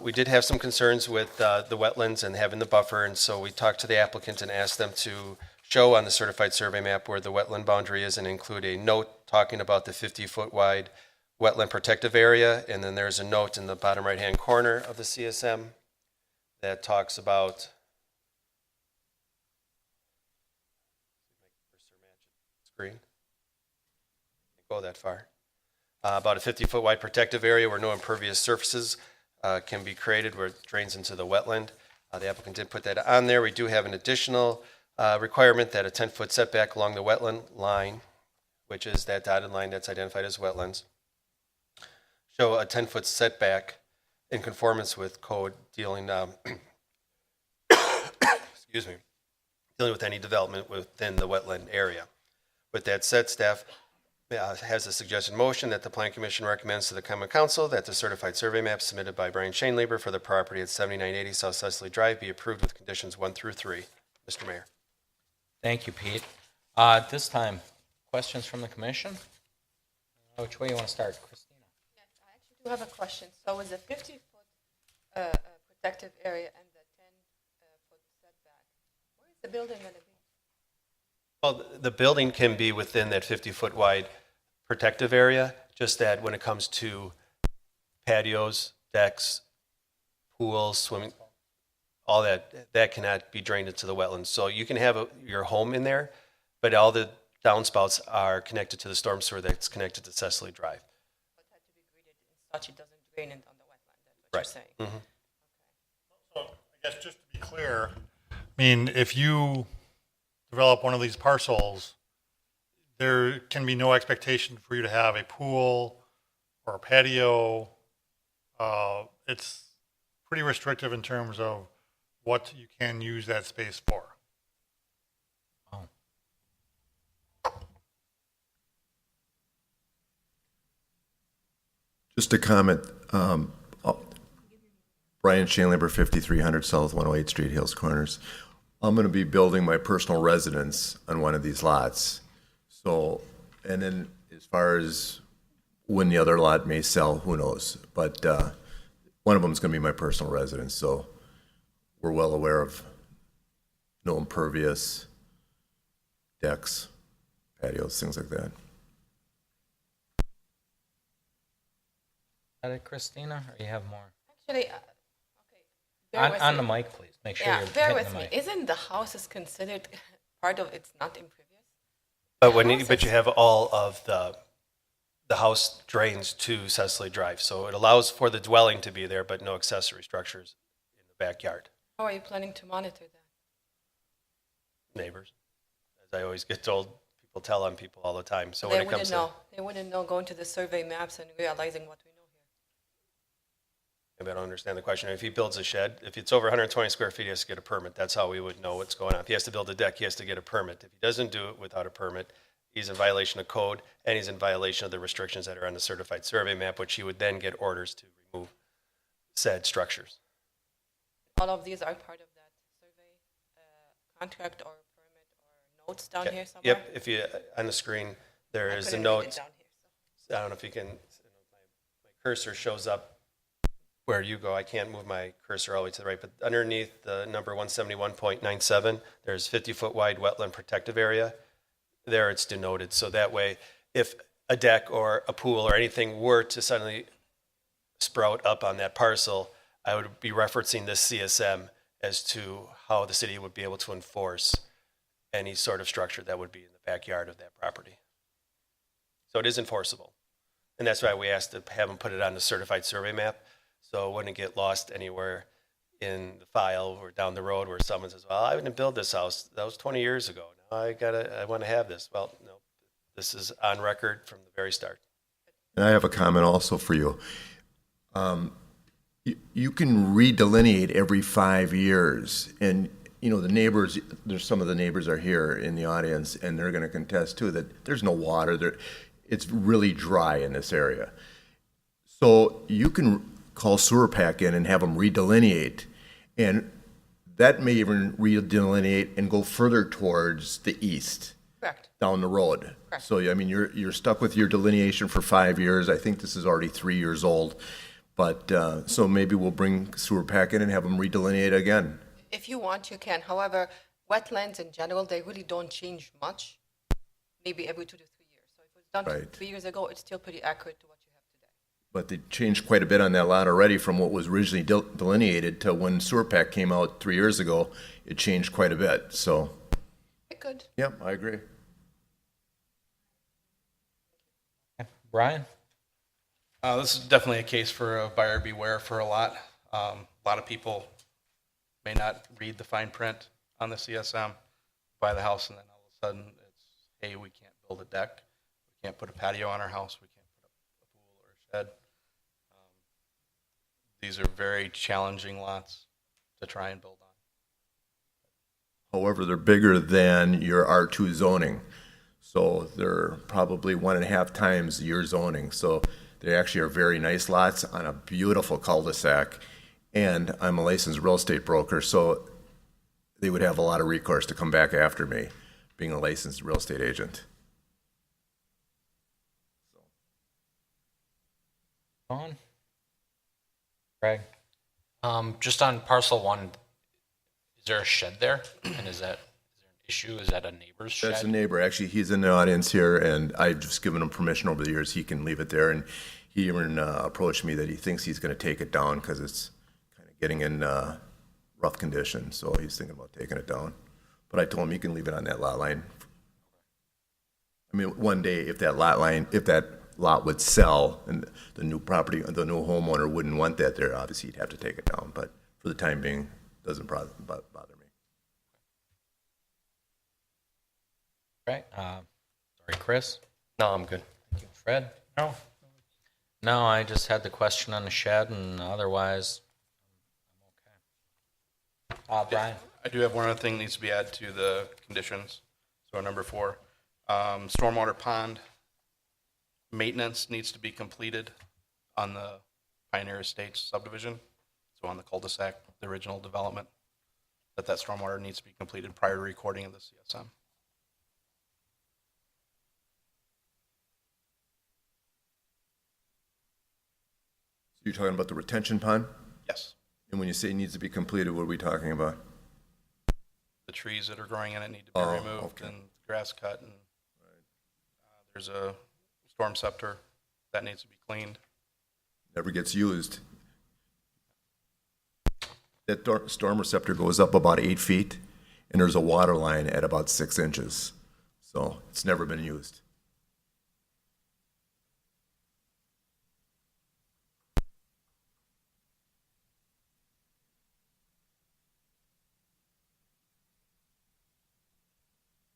We did have some concerns with the wetlands and having the buffer, and so we talked to the applicant and asked them to show on the certified survey map where the wetland boundary is and include a note talking about the 50-foot wide wetland protective area. And then there's a note in the bottom right-hand corner of the CSM that talks about screen. Go that far. About a 50-foot wide protective area where no impervious surfaces can be created where it drains into the wetland. The applicant did put that on there. We do have an additional requirement that a 10-foot setback along the wetland line, which is that dotted line that's identified as wetlands, show a 10-foot setback in conformance with code dealing, excuse me, dealing with any development within the wetland area. With that said, staff has a suggested motion that the Planning Commission recommends to the Common Council that the certified survey map submitted by Brian Schoenleber for the property at 7980 South Cecily Drive be approved with conditions 1 through 3. Mr. Mayor. Thank you, Pete. At this time, questions from the commission? Which way you want to start, Christina? Yes, I actually do have a question. So is the 50-foot protective area and the 10-foot setback, where is the building going to be? Well, the building can be within that 50-foot wide protective area, just that when it comes to patios, decks, pools, swimming, all that cannot be drained into the wetlands. So you can have your home in there, but all the downspouts are connected to the storm sewer that's connected to Cecily Drive. But had to be graded in such it doesn't drain it on the wetland, that's what you're saying. So I guess just to be clear, I mean, if you develop one of these parcels, there can be no expectation for you to have a pool or a patio. It's pretty restrictive in terms of what you can use that space for. Just a comment, Brian Schoenleber, 5300 South 108 Street, Hills Corners. I'm going to be building my personal residence on one of these lots. So, and then as far as when the other lot may sell, who knows? But one of them is going to be my personal residence, so we're well aware of no impervious decks, patios, things like that. Is that it, Christina, or you have more? Actually, okay. bear with On me. the mic, please. Make sure Yeah, you're bear hitting with the me. mic. Isn't the house is considered part of it's not impervious? But you have all of the house drains to Cecily Drive, so it allows for the dwelling to be there, but no accessory structures in the backyard. How are you planning to monitor that? Neighbors, as I always get told, people tell on people all the time. So They when it comes wouldn't to know. They wouldn't know going to the survey maps and realizing what we know maybe I don't understand the question. If he builds a shed, if it's over 120 square feet, he has to get a permit. That's how we would know what's going on. If he has to build a deck, he has to get a permit. If he doesn't do it without a permit, he's in violation of code, and he's in violation of the restrictions that are on the certified survey map, which he would then get orders to remove said structures. All of these are part of that survey contract or permit or notes down here somewhere? Yep, if you, on the screen, there I is the couldn't read it notes. down here, so. I don't know if you can, my cursor shows up where you go. I can't move my cursor all the way to the right, but underneath the number 171.97, there's 50-foot wide wetland protective area. There it's denoted, so that way, if a deck or a pool or anything were to suddenly sprout up on that parcel, I would be referencing this CSM as to how the city would be able to enforce any sort of structure that would be in the backyard of that property. So it is enforceable. And that's why we asked to have them put it on the certified survey map, so it wouldn't get lost anywhere in the file or down the road where someone says, well, I didn't build this house. That was 20 years ago. Now I want to have this. Well, no, this is on record from the very start. And I have a comment also for you. You can redelineate every 5 years, and you know the neighbors. There's some of the neighbors are here in the audience, and they're going to contest too that there's no water there. It's really dry in this area, so you can call Sewer Pack in and have them redelineate, and that may even redelineate and go further towards the east. Correct. Down the road. Correct. So I mean, you're stuck with your delineation for 5 years. I think this is already 3 years old. But, so maybe we'll bring Sewer Pack in and have them redelineate again. If you want, you can. However, wetlands in general, they really don't change much, maybe every 2 to 3 years. So if it was done Right. 3 years ago, it's still pretty accurate to what you have today. But they changed quite a bit on that lot already from what was originally delineated to when Sewer Pack came out 3 years ago. It changed quite a bit, so. It could. Yep, I agree. Brian? This is definitely a case for a buyer beware for a lot. A lot of people may not read the fine print on the CSM, buy the house, and then all of a sudden it's, hey, we can't build a deck, we can't put a patio on our house, we can't put a pool or a shed. These are very challenging lots to try and build on. However, they're bigger than your R2 zoning. So they're probably 1.5 times your zoning. So they actually are very nice lots on a beautiful cul-de-sac. And I'm a licensed real estate broker, so they would have a lot of recourse to come back after me, being a licensed real estate agent. On? Greg? Just on parcel 1, is there a shed there? And is there an issue? Is that a neighbor's shed? That's a neighbor. Actually, he's in the audience here, and I've just given him permission over the years. He can leave it there. And he even approached me that he thinks he's going to take it down because it's kind of getting in rough condition. So he's thinking about taking it down. But I told him he can leave it on that lot line. I mean, one day, if that lot would sell and the new property, the new homeowner wouldn't want that there, obviously he'd have to take it down. But for the time being, it doesn't bother me. Right. Sorry, Chris? No, I'm good. Thank you. Fred? No? No, I just had the question on the shed, and otherwise, I'm okay. Brian? I do have one other thing that needs to be added to the conditions. So number 4, stormwater pond maintenance needs to be completed on the Pioneer Estates subdivision. So on the cul-de-sac, the original development, that stormwater needs to be completed prior to recording of the CSM. You're talking about the retention pond? Yes. And when you say it needs to be completed, what are we talking about? The trees that are growing in it need to be Oh, removed okay. and grass cut, and there's a storm scepter that needs to be cleaned. Never gets used. That storm receptor goes up about 8 feet, and there's a water line at about 6 inches. So it's never been used.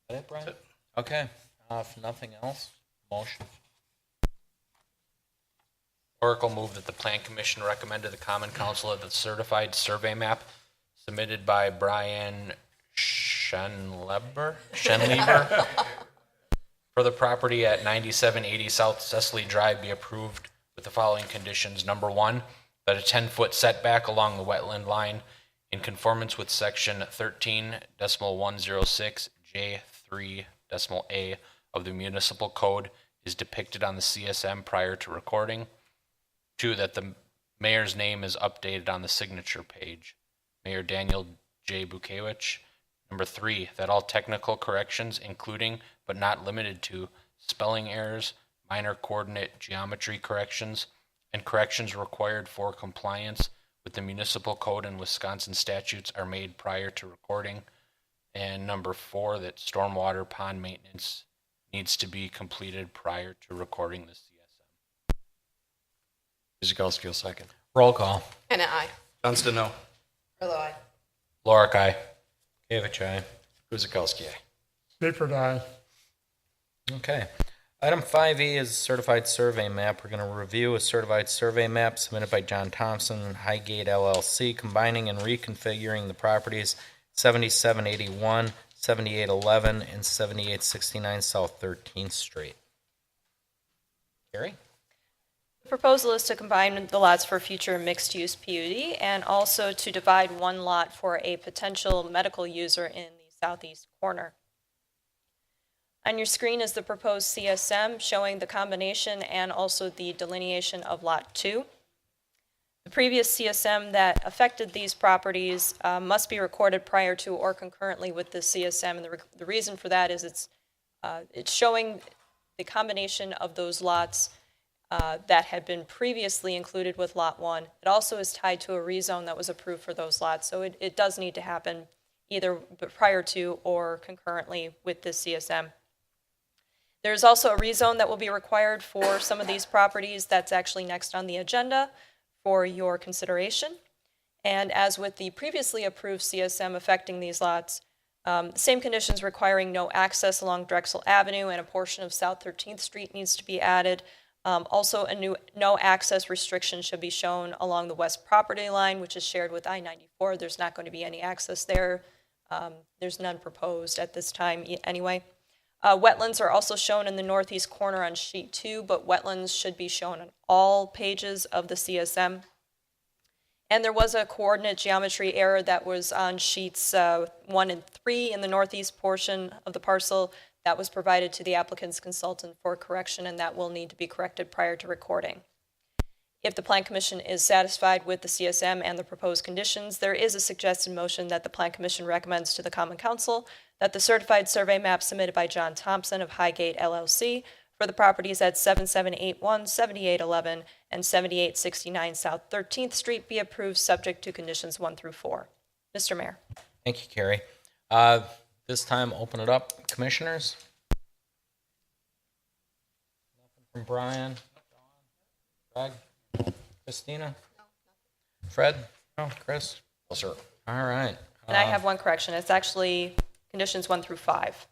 Is that it, Brian? Okay. If nothing else, motion. Oracle move that the Plan Commission recommend to the Common Council that the certified survey map submitted by Brian Schenleber for the property at 9780 South Cecily Drive be approved with the following conditions. Number one, that a 10-foot setback along the wetland line in conformance with section 13.106J3.A of the municipal code is depicted on the CSM prior to recording. Two, that the mayor's name is updated on the signature page. Mayor Daniel J. Bukewicz. Number three, that all technical corrections, including but not limited to spelling errors, minor coordinate geometry corrections, and corrections required for compliance with the municipal code and Wisconsin statutes are made prior to recording. And number four, that stormwater pond maintenance needs to be completed prior to recording the CSM. Kuzikowski will second. Roll call. Hannah, aye. Johnston, no. Grillo, aye. Lorik, aye. Gavich, aye. Kuzikowski, aye. Seifert, aye. Okay. Item 5E is certified survey map. We're going to review a certified survey map submitted by John Thompson, Highgate LLC, combining and reconfiguring the properties 7781, 7811, and 7869 South 13th Street. Carrie? The proposal is to combine the lots for future mixed-use PUD and also to divide one lot for a potential medical user in the southeast corner. On your screen is the proposed CSM showing the combination and also the delineation of Lot 2. The previous CSM that affected these properties must be recorded prior to or concurrently with the CSM, and the reason for that is it's showing the combination of those lots that had been previously included with Lot 1. It also is tied to a rezone that was approved for those lots, so it does need to happen either prior to or concurrently with this CSM. There's also a rezone that will be required for some of these properties that's actually next on the agenda for your consideration. And as with the previously approved CSM affecting these lots, same conditions requiring no access along Drexel Avenue and a portion of South 13th Street needs to be added. Also, a new no access restriction should be shown along the west property line, which is shared with I-94. There's not going to be any access there. There's none proposed at this time anyway. Wetlands are also shown in the northeast corner on sheet 2, but wetlands should be shown on all pages of the CSM. And there was a coordinate geometry error that was on sheets 1 and 3 in the northeast portion of the parcel that was provided to the applicant's consultant for correction, and that will need to be corrected prior to recording. If the Plan Commission is satisfied with the CSM and the proposed conditions, there is a suggested motion that the Plan Commission recommends to the Common Council that the certified survey map submitted by John Thompson of Highgate LLC for the properties at 7781, 7811, and 7869 South 13th Street be approved subject to conditions 1 through 4. Mr. Mayor. Thank you, Carrie. This time, open it up. Commissioners? Nothing from Brian? Greg? Christina? Fred? No. Chris? No, sir. All right. And I have one correction. It's actually conditions 1 through 5.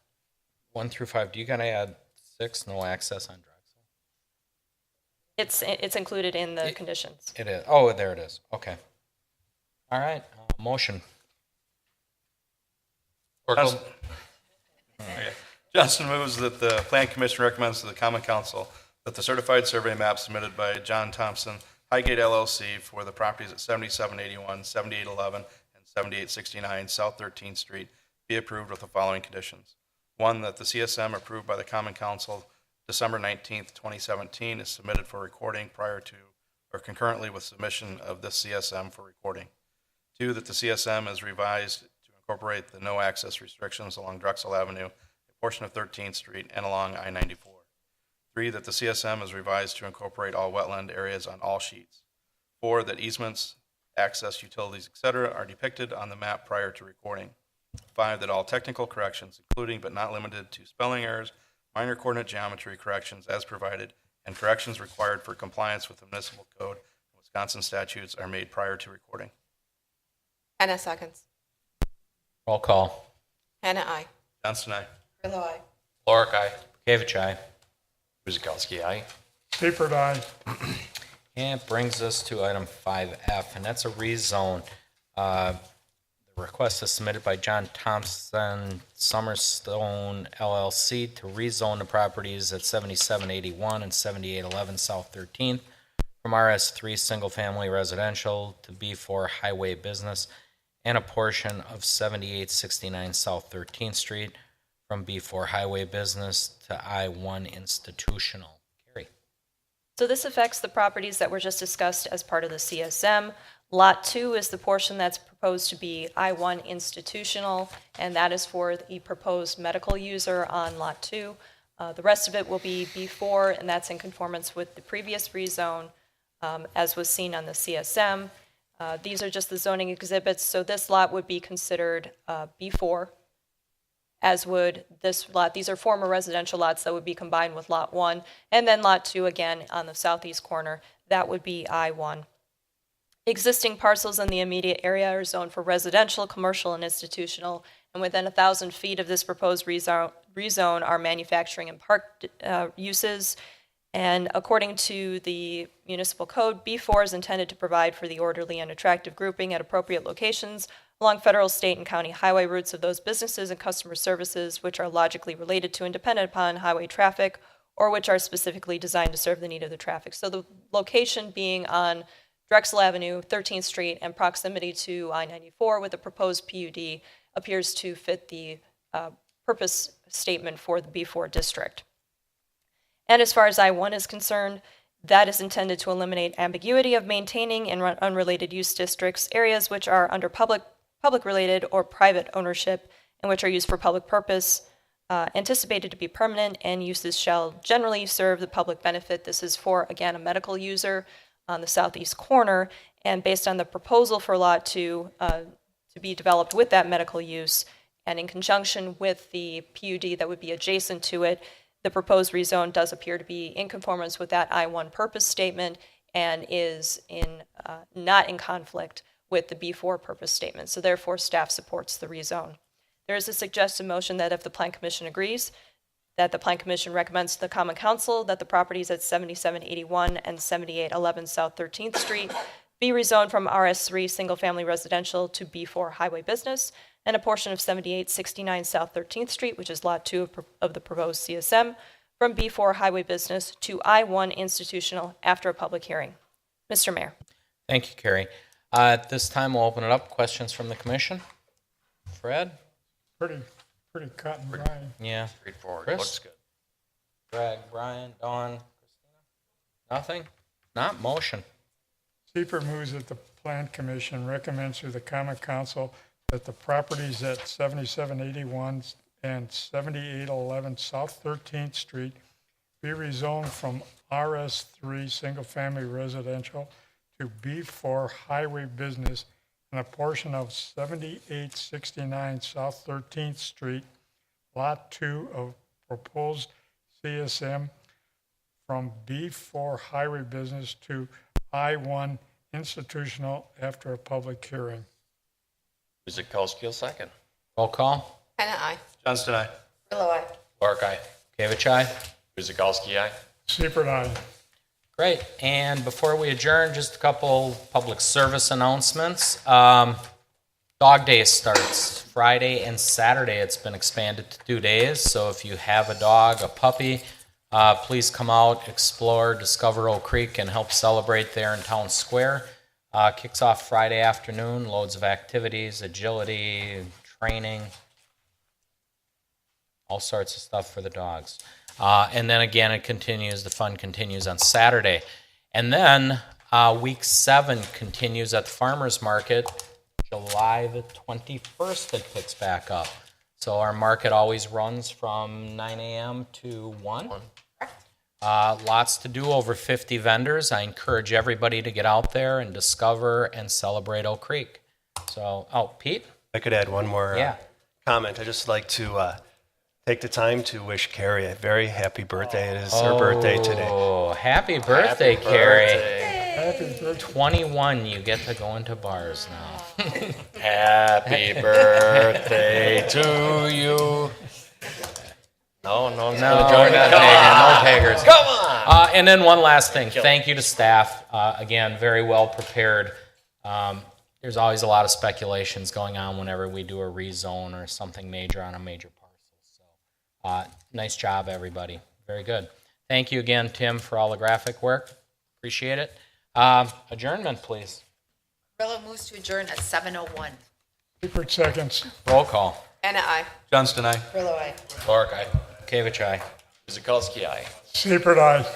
1 through 5. Do you got to add 6? No access on Drexel? It's included in the conditions. It is. Oh, there it is. Okay. All right. Motion. Johnston. Johnston moves that the Plan Commission recommends to the Common Council that the certified survey map submitted by John Thompson, Highgate LLC, for the properties at 7781, 7811, and 7869 South 13th Street be approved with the following conditions. 1, that the CSM approved by the Common Council December 19th, 2017 is submitted for recording prior to or concurrently with submission of this CSM for recording. 2, that the CSM is revised to incorporate the no access restrictions along Drexel Avenue, a portion of 13th Street, and along I-94. 3, that the CSM is revised to incorporate all wetland areas on all sheets. 4, that easements, access, utilities, etc. are depicted on the map prior to recording. 5, that all technical corrections, including but not limited to spelling errors, minor coordinate geometry corrections as provided, and corrections required for compliance with the municipal code and Wisconsin statutes are made prior to recording. Hannah seconds. Roll call. Hannah, aye. Johnston, aye. Grillo, aye. Lorik, aye. Gavich, aye. Kuzikowski, aye. Seifert, aye. And it brings us to item 5F, and that's a rezone. The request is submitted by John Thompson Summerstone LLC to rezone the properties at 7781 and 7811 South 13th from RS3 Single Family Residential to B4 Highway Business and a portion of 7869 South 13th Street from B4 Highway Business to I1 Institutional. Carrie. So this affects the properties that were just discussed as part of the CSM. Lot 2 is the portion that's proposed to be I1 institutional, and that is for the proposed medical user on Lot 2. The rest of it will be B4, and that's in conformance with the previous rezone, as was seen on the CSM. These are just the zoning exhibits, so this lot would be considered B4, as would this lot. These are former residential lots that would be combined with Lot 1, and then Lot 2 again on the southeast corner, that would be I1. Existing parcels in the immediate area are zoned for residential, commercial, and institutional, and within 1,000 feet of this proposed rezone are manufacturing and park uses. And according to the municipal code, B4 is intended to provide for the orderly and attractive grouping at appropriate locations along federal, state, and county highway routes of those businesses and customer services which are logically related to and dependent upon highway traffic or which are specifically designed to serve the need of the traffic. So the location being on Drexel Avenue, 13th Street, and proximity to I-94 with a proposed PUD appears to fit the purpose statement for the B4 district. And as far as I-1 is concerned, that is intended to eliminate ambiguity of maintaining in unrelated use districts areas which are under public-related or private ownership and which are used for public purpose, anticipated to be permanent, and uses shall generally serve the public benefit. This is for, again, a medical user on the southeast corner, and based on the proposal for Lot 2 to be developed with that medical use, and in conjunction with the PUD that would be adjacent to it, the proposed rezone does appear to be in conformance with that I-1 purpose statement and is not in conflict with the B4 purpose statement. So therefore, staff supports the rezone. There is a suggested motion that if the Plan Commission agrees, that the Plan Commission recommends to the Common Council that the properties at 7781 and 7811 South 13th Street be rezoned from RS3 Single Family Residential to B4 Highway Business, and a portion of 7869 South 13th Street, which is Lot 2 of the proposed CSM, from B4 Highway Business to I1 Institutional after a public hearing. Mr. Mayor. Thank you, Carrie. At this time, we'll open it up. Questions from the commission? Fred? Pretty cut and dry. Yeah. Straightforward. Chris? Looks good. Greg, Brian, Dawn, Christina? Nothing? Not motion. Seeper moves that the Plan Commission recommends to the Common Council that the properties at 7781 and 7811 South 13th Street be rezoned from RS3 Single Family Residential to B4 Highway Business, and a portion of 7869 South 13th Street, Lot 2 of proposed CSM, from B4 Highway Business to I1 Institutional after a public hearing. Guzekowski will second. Roll call. Hannah, aye. Johnston, aye. Willow, aye. Clark, aye. Kavich, aye. Guzekowski, aye. Seeper, aye. Great. And before we adjourn, just a couple public service announcements. Dog Day starts Friday and Saturday. It's been expanded to 2 days. So if you have a dog, a puppy, please come out, explore, discover Oak Creek, and help celebrate there in Town Square. Kicks off Friday afternoon. Loads of activities, agility, training, all sorts of stuff for the dogs. And then again, the fun continues on Saturday. And then week 7 continues at the Farmers Market. July the 21st, it picks back up. So our market always runs from 9 a.m. to 1. Lots to do, over 50 vendors. I encourage everybody to get out there and discover and celebrate Oak Creek. So, Pete? I could add one more Yeah. comment. I'd just like to take the time to wish Carrie a very happy birthday. It is her birthday today. Oh, happy birthday, Carrie. Happy birthday. 21, you get to go into bars now. Happy birthday to you. No, No, no takers. Come on. And then one last thing, thank you to staff. Again, very well prepared. There's always a lot of speculations going on whenever we do a rezone or something major on a major parcel. So, nice job, everybody. Very good. Thank you again, Tim, for all the graphic work. Appreciate it. Adjournment, please. Grillo moves to adjourn at 7:01. Seibert seconds. Roll call. Anna, aye. Johnston, aye. Grillo, aye. Lorick, aye. Kavich, aye. Kuzikowski, aye. Seibert, aye.